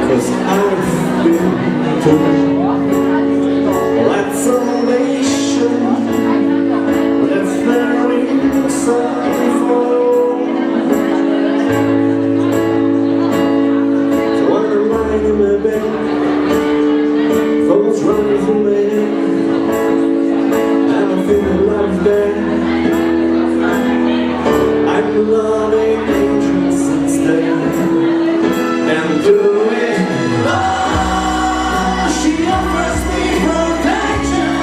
'cause I've been to that salvation that's there inside for. So when I'm lying in my bed, thoughts running through my head, and I'm feeling like dead. I'm loving angels instead, and doing all she offers me protection,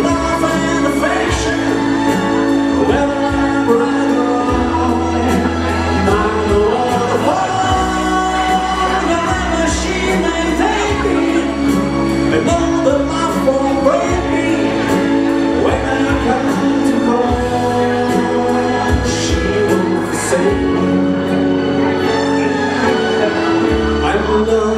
love and affection. Whether I'm right or wrong, I know all the world, wherever she may take me, I know that love won't break me when I come to call. She won't forsake me. I'm alone.